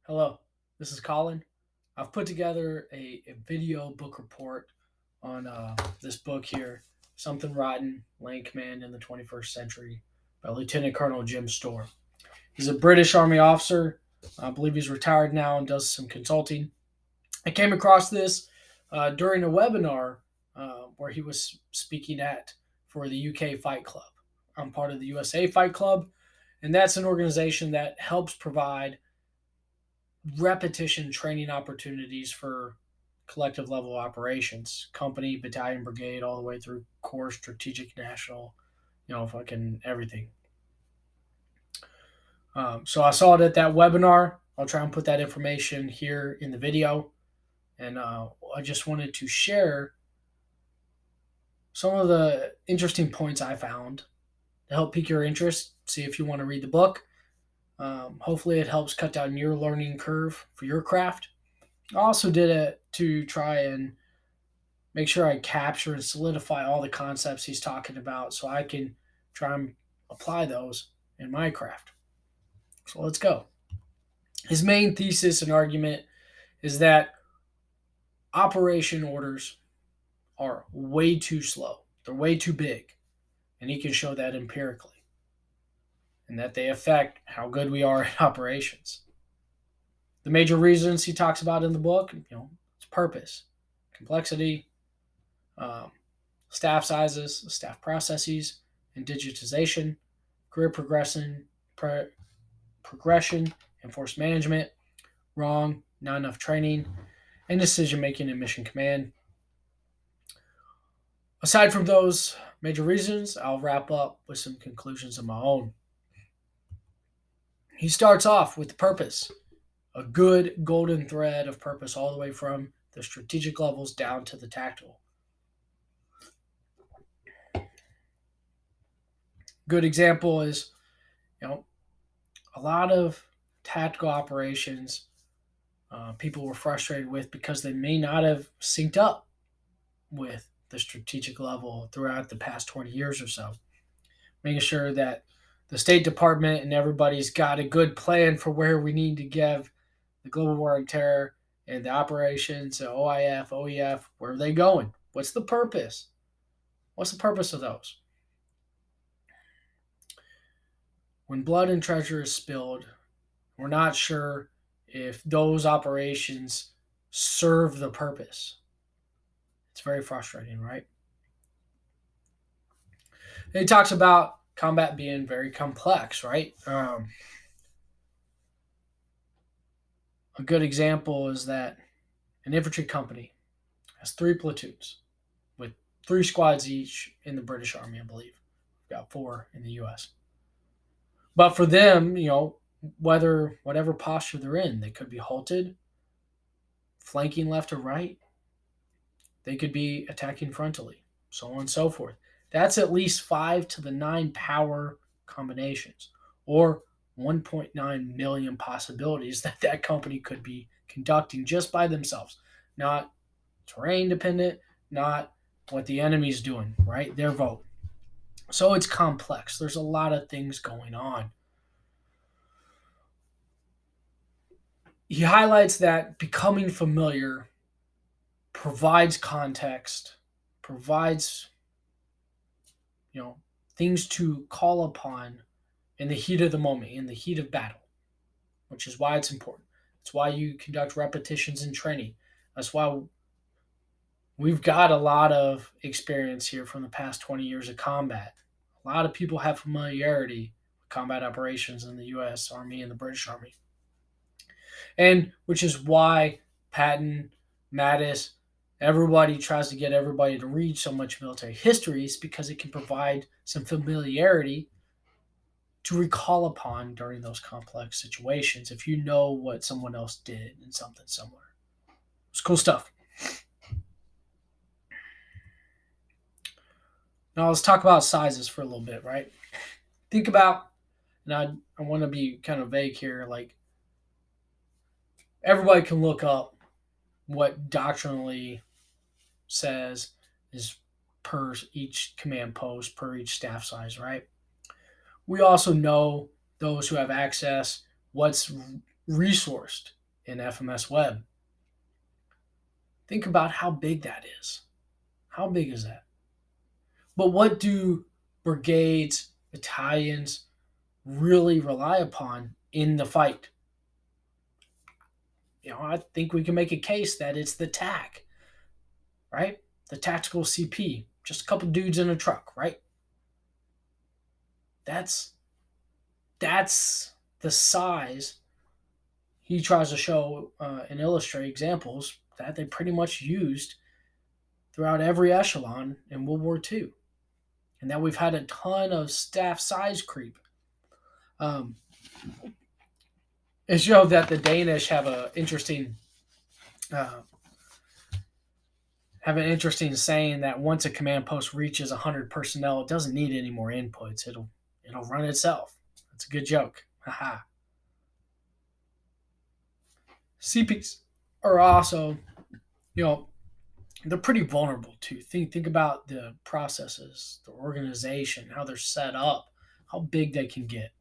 Hello, this is Colin. I've put together a video book report on this book here, Something Rotten, Land Command in the 21st Century by Lieutenant Colonel Jim Storr. He's a British Army officer. I believe he's retired now and does some consulting. I came across this during a webinar where he was speaking at for the UK Fight Club. I'm part of the USA Fight Club, and that's an organization that helps provide repetition training opportunities for collective level operations, company, battalion, brigade, all the way through corps, strategic, national, fucking everything. So I saw it at that webinar. I'll try and put that information here in the video. And I just wanted to share some of the interesting points I found to help pique your interest, see if you want to read the book. Hopefully, it helps cut down your learning curve for your craft. I also did it to try and make sure I capture and solidify all the concepts he's talking about so I can try and apply those in my craft. So let's go. His main thesis and argument is that operation orders are way too slow, they're way too big, and he can show that empirically, and that they affect how good we are at operations. The major reasons he talks about in the book, it's purpose, complexity, um, staff sizes, staff processes, and digitization, career progression, and force management, wrong, not enough training, and decision making in mission command. Aside from those major reasons, I'll wrap up with some conclusions of my own. He starts off with the purpose, a good golden thread of purpose all the way from the strategic levels down to the tactical. Good example is, a lot of tactical operations people were frustrated with because they may not have synced up with the strategic level throughout the past 20 years or so. Making sure that the State Department and everybody's got a good plan for where we need to give the global war on terror and the operations, OIF, OEF, where are they going? What's the purpose? What's the purpose of those? When blood and treasure is spilled, we're not sure if those operations serve the purpose. It's very frustrating, right? And he talks about combat being very complex, right? A good example is that an infantry company has three platoons with three squads each in the British Army, I believe. We've got four in the US. But for them, whatever posture they're in, they could be halted, flanking left or right. They could be attacking frontally, so on and so forth. That's at least 5 to the 9 power combinations, or 1.9 million possibilities that company could be conducting just by themselves, not terrain dependent, not what the enemy's doing, right? Their vote. So it's complex. There's a lot of things going on. He highlights that becoming familiar provides context, provides things to call upon in the heat of the moment, in the heat of battle, which is why it's important. It's why you conduct repetitions in training. That's why we've got a lot of experience here from the past 20 years of combat. A lot of people have familiarity with combat operations in the US Army and the British Army. And which is why Patton, Mattis, everybody tries to get everybody to read so much military history is because it can provide some familiarity to recall upon during those complex situations if you know what someone else did in something similar. It's cool stuff. Now let's talk about sizes for a little bit, right? Think about, and I want to be kind of vague here, like everybody can look up what doctrinally says is per each command post, per each staff size, right? We also know, those who have access, what's resourced in FMS Web. Think about how big that is. How big is that? But what do brigades, battalions really rely upon in the fight? I think we can make a case that it's the TAC, right? The tactical CP, just a couple dudes in a truck, right? That's that's the size he tries to show and illustrate examples that they pretty much used throughout every echelon in World War II, and that we've had a ton of staff size creep. Um, it showed that the Danish uh, have an interesting saying that once a command post reaches 100 personnel, it doesn't need any more inputs. It'll run itself. That's a good joke. Haha. CPs are also, you know, they're pretty vulnerable too. Think about the processes, the organization, how they're set up, how big they can get.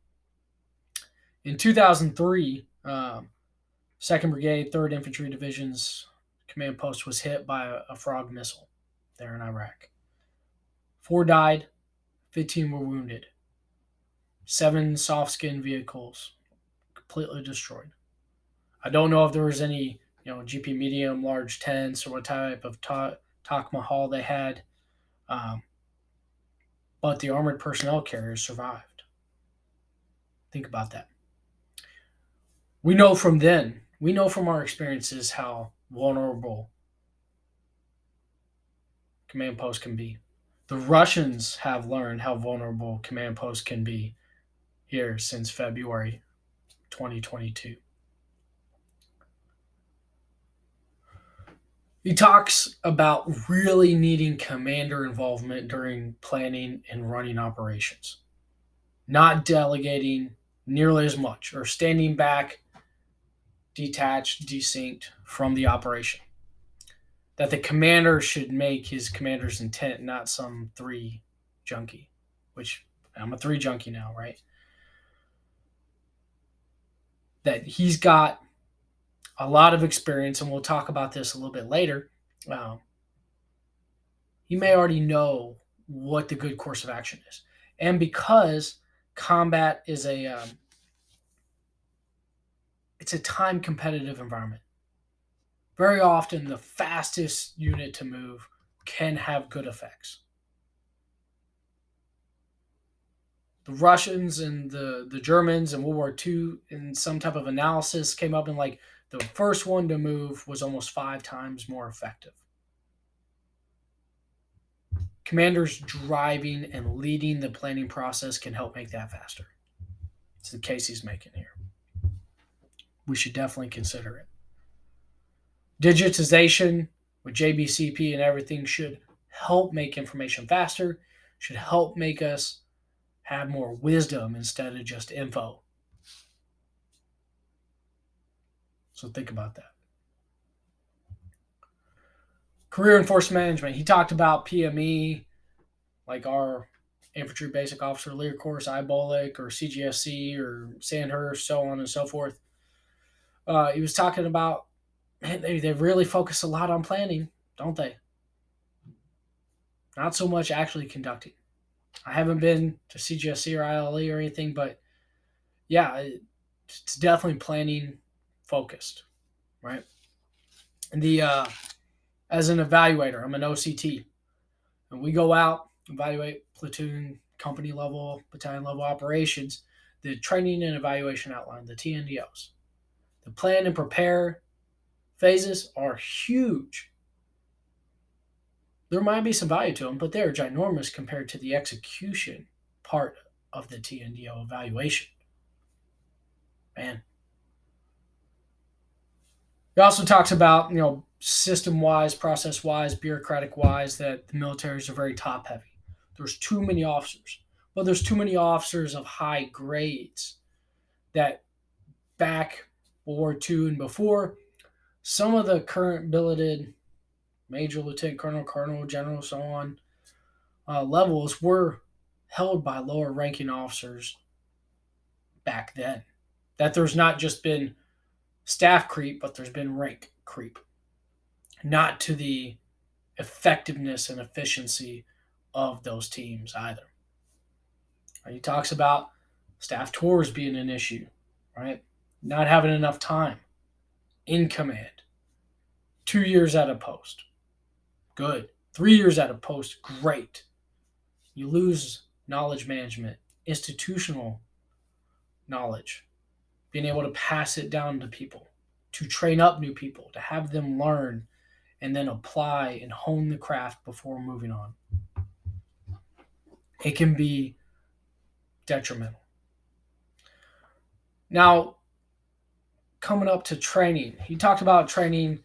In 2003, 2nd Brigade, 3rd Infantry Division's command post was hit by a frog missile there in Iraq. 4 died, 15 were wounded. 7 soft skin vehicles completely destroyed. I don't know if there was any, GP medium, large tents, or what type of Taj Mahal they had, um, but the armored personnel carriers survived. Think about that. We know from our experiences how vulnerable command posts can be. The Russians have learned how vulnerable command posts can be here since February 2022. He talks about really needing commander involvement during planning and running operations, not delegating nearly as much or standing back, detached, desynced from the operation. That the commander should make his commander's intent, not some 3 junkie, which I'm a 3 junkie now, right? That he's got a lot of experience, and we'll talk about this a little bit later. Um, he may already know what the good course of action is, and because combat is it's a time competitive environment. Very often, the fastest unit to move can have good effects. The Russians and the Germans in World War II, in some type of analysis, came up and like the first one to move was almost 5 times more effective. Commanders driving and leading the planning process can help make that faster. It's the case he's making here. We should definitely consider it. Digitization with JBCP and everything should help make information faster, should help make us have more wisdom instead of just info. So think about that. Career and force management. He talked about PME, like our infantry basic officer leader course, IBOLIC, or CGSC, or Sandhurst, so on and so forth. He was talking about, man, they really focus a lot on planning, don't they? Not so much actually conducting. I haven't been to CGSC or ILE or anything, but yeah, it's definitely planning focused, right? And as an evaluator, I'm an OCT, and we go out, evaluate platoon, company level, battalion level operations, the training and evaluation outline, the TNDOs. The plan and prepare phases are huge. There might be some value to them, but they're ginormous compared to the execution part of the TNDO evaluation. Man. He also talks about, system wise, process wise, bureaucratic wise, that the militaries are very top heavy. There's too many officers. But there's too many officers of high grades that back World War II and before, some of the current billeted major, lieutenant colonel, colonel, general, so on levels were held by lower ranking officers back then. That there's not just been staff creep, but there's been rank creep, not to the effectiveness and efficiency of those teams either. He talks about staff tours being an issue, right? Not having enough time in command. 2 years at a post, good. 3 years at a post, great. You lose knowledge management, institutional knowledge, being able to pass it down to people, to train up new people, to have them learn and then apply and hone the craft before moving on. It can be detrimental. Now, coming up to training, he talked about training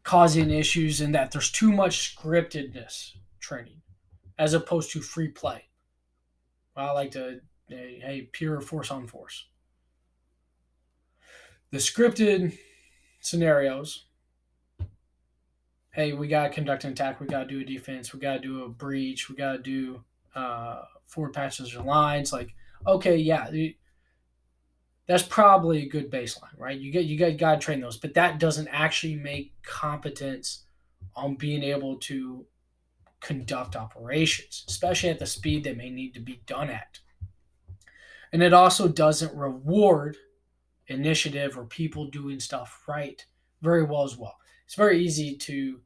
causing issues and that there's too much scriptedness training as opposed to free play. I like to, hey, pure force on force. The scripted scenarios, hey, we got to conduct an attack, we got to do a defense, we got to do a breach, we got to do forward patches or lines. Like, okay, yeah, that's probably a good baseline, right? You got to train those, but that doesn't actually make competence on being able to conduct operations, especially at the speed that may need to be done at. And it also doesn't reward initiative or people doing stuff right very well as well. It's very easy to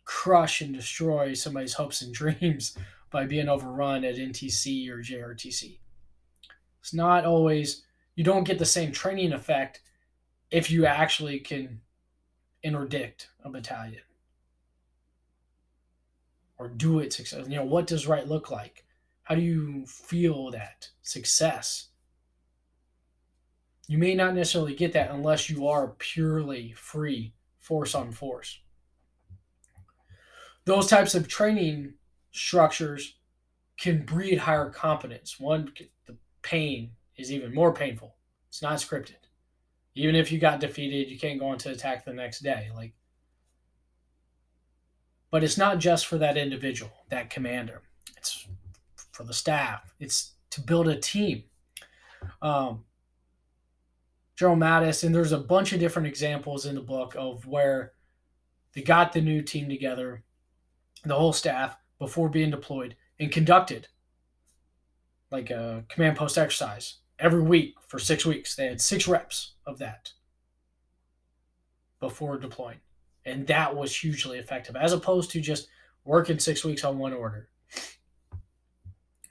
crush and destroy somebody's hopes and dreams by being overrun at NTC or JRTC. It's not always, you don't get the same training effect if you actually can interdict a battalion or do it success. What does right look like? How do you feel that success? You may not necessarily get that unless you are purely free force on force. Those types of training structures can breed higher competence. One, the pain is even more painful. It's not scripted. Even if you got defeated, you can't go on to attack the next day. But it's not just for that individual, that commander. It's for the staff. It's to build a team. General Mattis, and there's a bunch of different examples in the book of where they got the new team together, the whole staff, before being deployed, and conducted like a command post exercise every week for 6 weeks. They had 6 reps of that before deploying. And that was hugely effective, as opposed to just working 6 weeks on one order.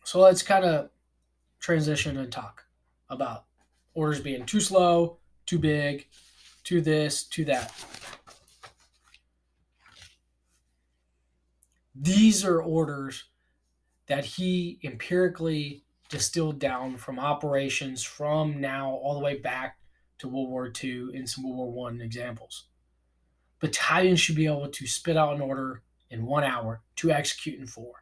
So let's kind of transition and talk about orders being too slow, too big, too this, too that. These are orders that he empirically distilled down from operations from now all the way back to World War II and some World War I examples. Battalions should be able to spit out an order in 1 hour to execute in 4.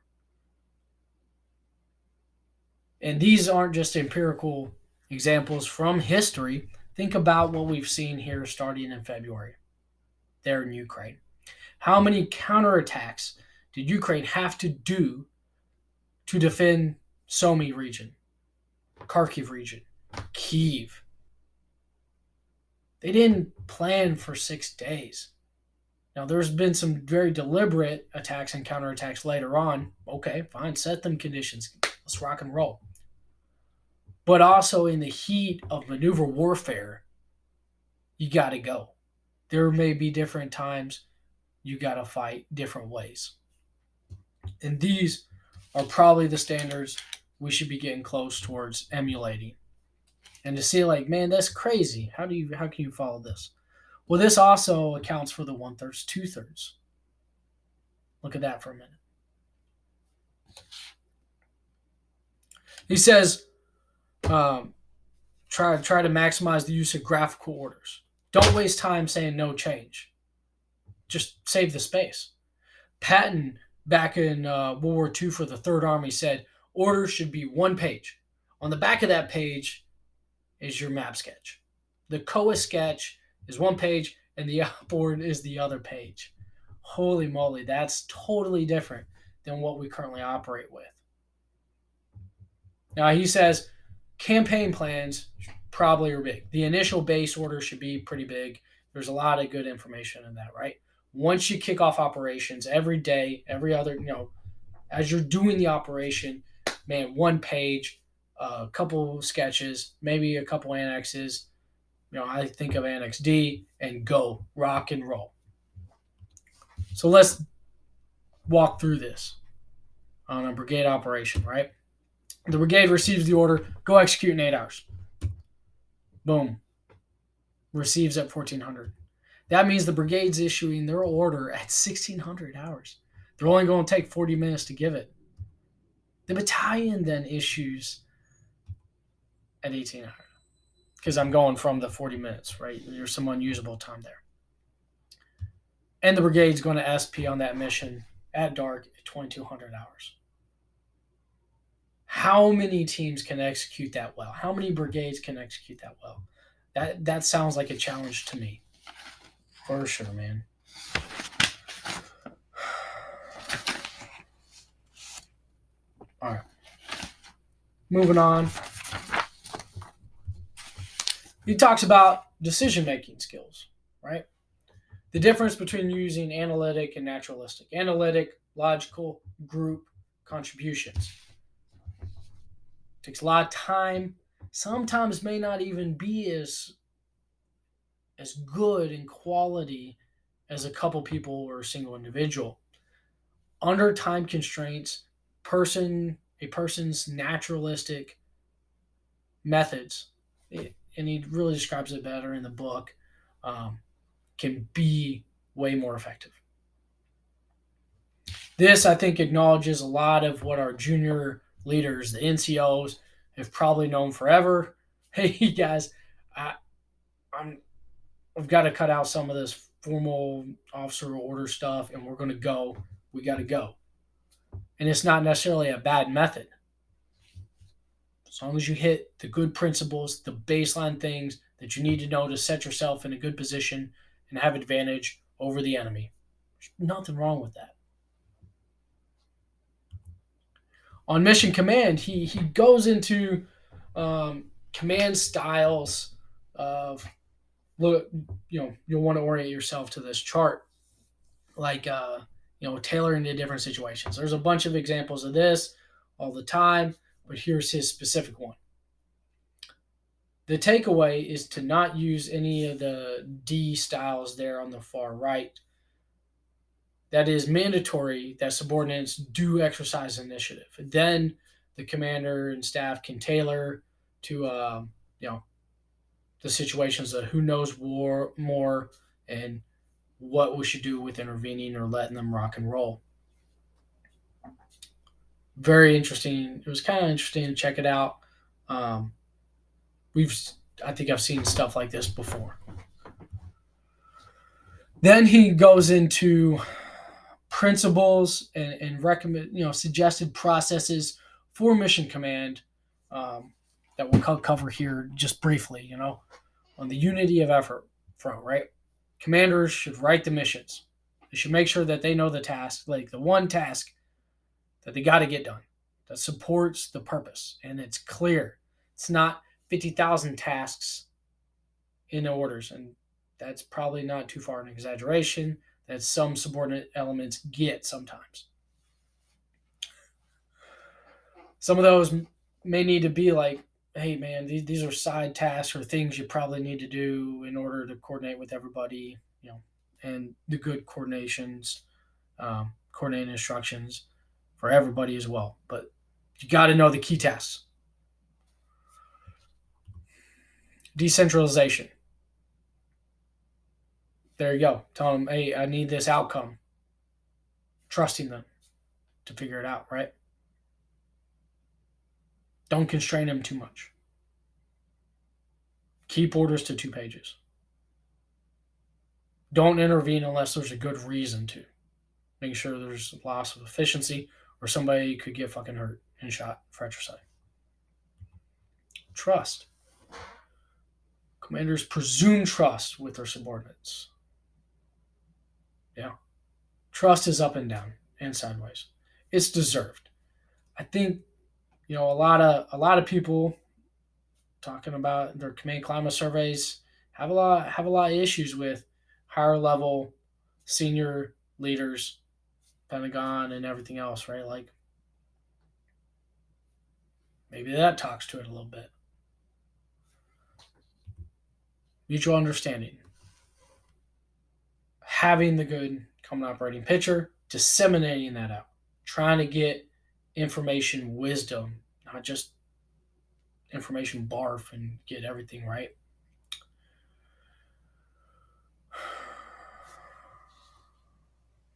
And these aren't just empirical examples from history. Think about what we've seen here starting in February there in Ukraine. How many counterattacks did Ukraine have to do to defend Sumy region, Kharkiv region, Kyiv? They didn't plan for 6 days. Now, there's been some very deliberate attacks and counterattacks later on. Okay, fine, set them conditions. Let's rock and roll. But also in the heat of maneuver warfare, you got to go. There may be different times you got to fight different ways. And these are probably the standards we should be getting close towards emulating. And to see like, man, that's crazy. How can you follow this? Well, this also accounts for the 1/3, 2/3. Look at that for a minute. He says, try to maximize the use of graphical orders. Don't waste time saying no change. Just save the space. Patton, back in World War II for the Third Army, said Order should be one page. On the back of that page is your map sketch. The COA sketch is one page, and the outboard is the other page. Holy moly, that's totally different than what we currently operate with. Now, he says campaign plans probably are big. The initial base order should be pretty big. There's a lot of good information in that, right? Once you kick off operations every day, every other, as you're doing the operation, man, one page, a couple sketches, maybe a couple annexes. I think of Annex D and go rock and roll. So let's walk through this on a brigade operation, right? The brigade receives the order, go execute in 8 hours. Boom. Receives at 1400. That means the brigade's issuing their order at 1600 hours. They're only going to take 40 minutes to give it. The battalion then issues at 1800. Because I'm going from the 40 minutes, right? There's some unusable time there. And the brigade's going to SP on that mission at dark at 2200 hours. How many teams can execute that well? How many brigades can execute that well? That sounds like a challenge to me. For sure, man. All right. Moving on. He talks about decision-making skills, right? The difference between using analytic and naturalistic. Analytic, logical, group contributions. Takes a lot of time. Sometimes may not even be as good in quality as a couple people or a single individual. Under time constraints, a person's naturalistic methods, and he really describes it better in the book, can be way more effective. This, I think, acknowledges a lot of what our junior leaders, the NCOs, have probably known forever. Hey, guys, I've got to cut out some of this formal officer order stuff, and we're going to go. We got to go. And it's not necessarily a bad method. As long as you hit the good principles, the baseline things that you need to know to set yourself in a good position and have advantage over the enemy. There's nothing wrong with that. On mission command, he goes into command styles of, look, you'll want to orient yourself to this chart, like tailoring to different situations. There's a bunch of examples of this all the time, but here's his specific one. The takeaway is to not use any of the D styles there on the far right. That is mandatory that subordinates do exercise initiative. Then the commander and staff can tailor to the situations of who knows war more and what we should do with intervening or letting them rock and roll. Very interesting. It was kind of interesting to check it out. I think I've seen stuff like this before. Then he goes into principles and recommend, suggested processes for mission command that we'll cover here just briefly, on the unity of effort front, right? Commanders should write the missions. They should make sure that they know the task, like the one task that they got to get done that supports the purpose. And it's clear. It's not 50,000 tasks in orders. And that's probably not too far an exaggeration that some subordinate elements get sometimes. Some of those may need to be like, hey, man, these are side tasks or things you probably need to do in order to coordinate with everybody, and the good coordinations, coordinating instructions for everybody as well. But you got to know the key tasks. Decentralization. There you go. Tell them, hey, I need this outcome. Trusting them to figure it out, right? Don't constrain them too much. Keep orders to 2 pages. Don't intervene unless there's a good reason to. Make sure there's loss of efficiency or somebody could get fucking hurt and shot fratricide. Trust. Commanders presume trust with their subordinates. Yeah. Trust is up and down and sideways. It's deserved. I think, a lot of people talking about their command climate surveys have a lot of issues with higher level senior leaders, Pentagon and everything else, right? Like maybe that talks to it a little bit. Mutual understanding, having the good common operating picture, disseminating that out, trying to get information wisdom, not just information barf and get everything right.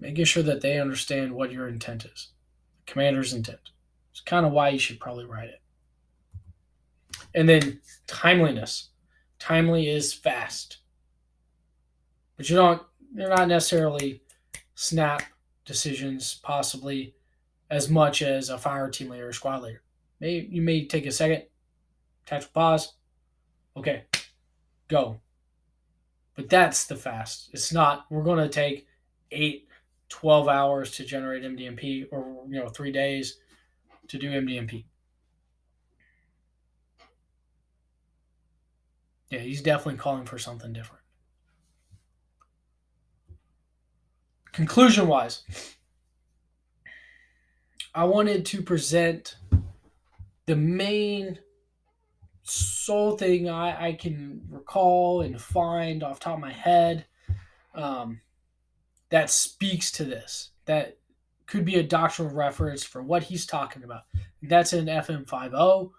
Making sure that they understand what your intent is, the commander's intent. It's kind of why you should probably write it. And then timeliness. Timely is fast, but you're not necessarily snap decisions possibly as much as a fire team leader or squad leader. You may take a second, tactical pause. Okay, go. But that's the fast. It's not, we're going to take 8, 12 hours to generate MDMP or, 3 days to do MDMP. Yeah, he's definitely calling for something different. Conclusion wise, I wanted to present the main sole thing I can recall and find off the top of my head, that speaks to this, that could be a doctrinal reference for what he's talking about. That's in FM50,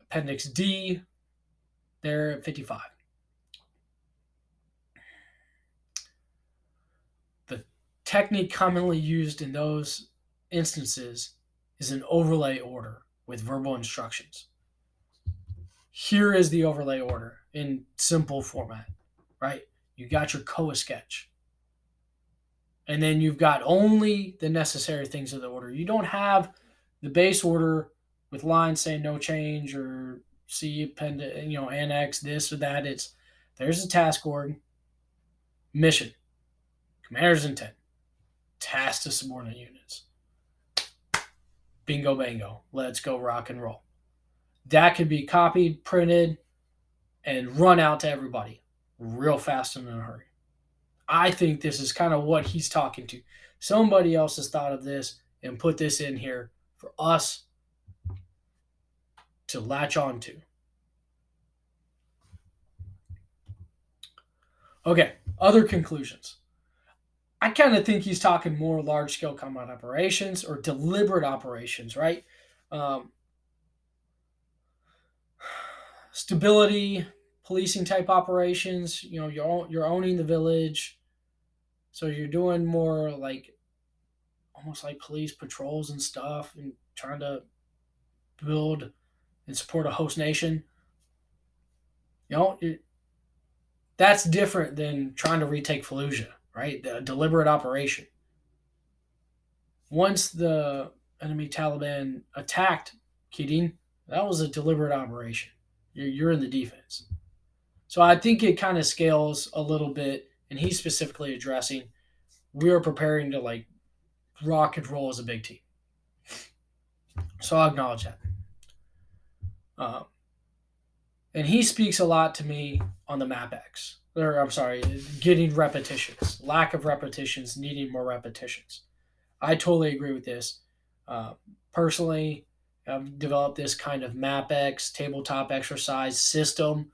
Appendix D, there at 55. The technique commonly used in those instances is an overlay order with verbal instructions. Here is the overlay order in simple format, right? You got your COA sketch. And then you've got only the necessary things of the order. You don't have the base order with lines saying no change or see append, annex this or that. There's a task org, mission, commander's intent, task to subordinate units. Bingo bango. Let's go rock and roll. That could be copied, printed, and run out to everybody real fast and in a hurry. I think this is kind of what he's talking to. Somebody else has thought of this and put this in here for us to latch on to. Okay, other conclusions. I kind of think he's talking more large scale combat operations or deliberate operations, right? Um, Stability, policing type operations. You're owning the village, so you're doing more like almost like police patrols and stuff, and trying to build and support a host nation. You know, it, that's different than trying to retake Fallujah, right? The deliberate operation. Once the enemy Taliban attacked Keating, that was a deliberate operation. You're in the defense. So I think it kind of scales a little bit, and he's specifically addressing we are preparing to like rock and roll as a big team. So I'll acknowledge that. Uh, and he speaks a lot to me on the MapX. Or I'm sorry, getting repetitions, lack of repetitions, needing more repetitions. I totally agree with this. Uh, Personally, I've developed this kind of MapX tabletop exercise system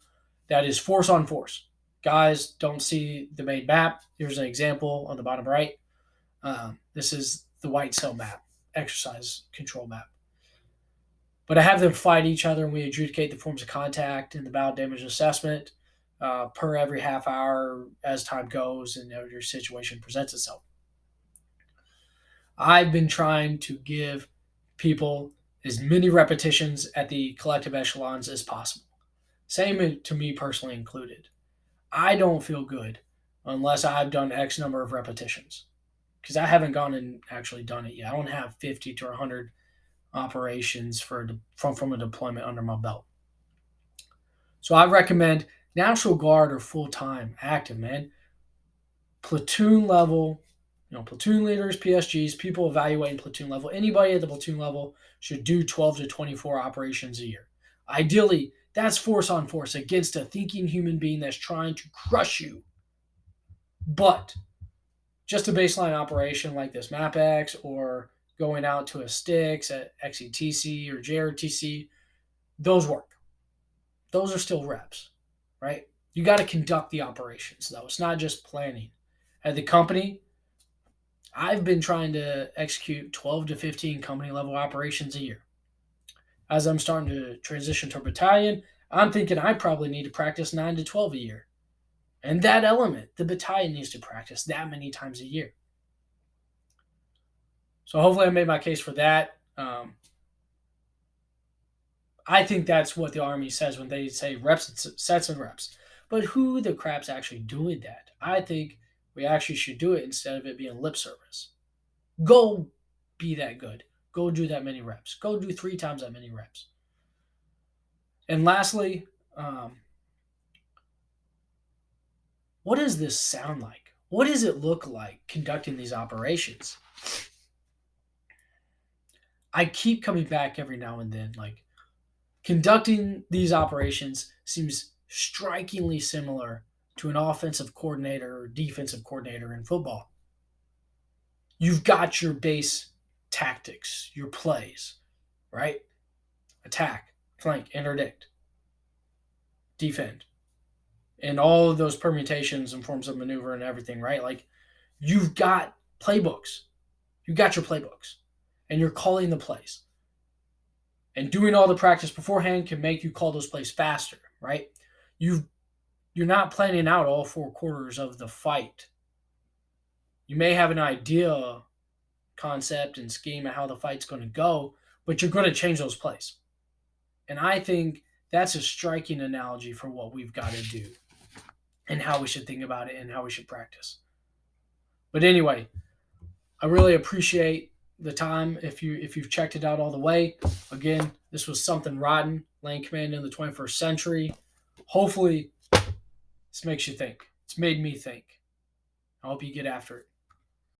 that is force on force. Guys don't see the main map. Here's an example on the bottom right. This is the white cell map, exercise control map. But I have them fight each other, and we adjudicate the forms of contact and the battle damage assessment per every half hour as time goes and your situation presents itself. I've been trying to give people as many repetitions at the collective echelons as possible. Same to me personally included. I don't feel good unless I've done X number of repetitions because I haven't gone and actually done it yet. I don't have 50 to 100 operations from a deployment under my belt. So I recommend National Guard or full time active, man. Platoon level, platoon leaders, PSGs, people evaluating platoon level. Anybody at the platoon level should do 12 to 24 operations a year. Ideally, that's force on force against a thinking human being that's trying to crush you. But just a baseline operation like this MapX or going out to a sticks at XETC or JRTC, those work. Those are still reps, right? You got to conduct the operations, though. It's not just planning. At the company, I've been trying to execute 12 to 15 company level operations a year. As I'm starting to transition to a battalion, I'm thinking I probably need to practice 9 to 12 a year. And that element, the battalion needs to practice that many times a year. So hopefully I made my case for that. I think that's what the Army says when they say reps, sets and reps. But who the crap's actually doing that? I think we actually should do it instead of it being lip service. Go be that good. Go do that many reps. Go do 3 times that many reps. And lastly, what does this sound like? What does it look like conducting these operations? I keep coming back every now and then. Like, conducting these operations seems strikingly similar to an offensive coordinator or defensive coordinator in football. You've got your base tactics, your plays, right? Attack, flank, interdict, defend, and all of those permutations and forms of maneuver and everything, right? Like, you've got playbooks. You got your playbooks, and you're calling the plays. And doing all the practice beforehand can make you call those plays faster, right? You're not planning out all 4 quarters of the fight. You may have an idea, concept, and scheme of how the fight's going to go, but you're going to change those plays. And I think that's a striking analogy for what we've got to do and how we should think about it and how we should practice. But anyway, I really appreciate the time if you've checked it out all the way. Again, this was Something Rotten, Lane Command in the 21st Century. Hopefully, this makes you think. It's made me think. I hope you get after it.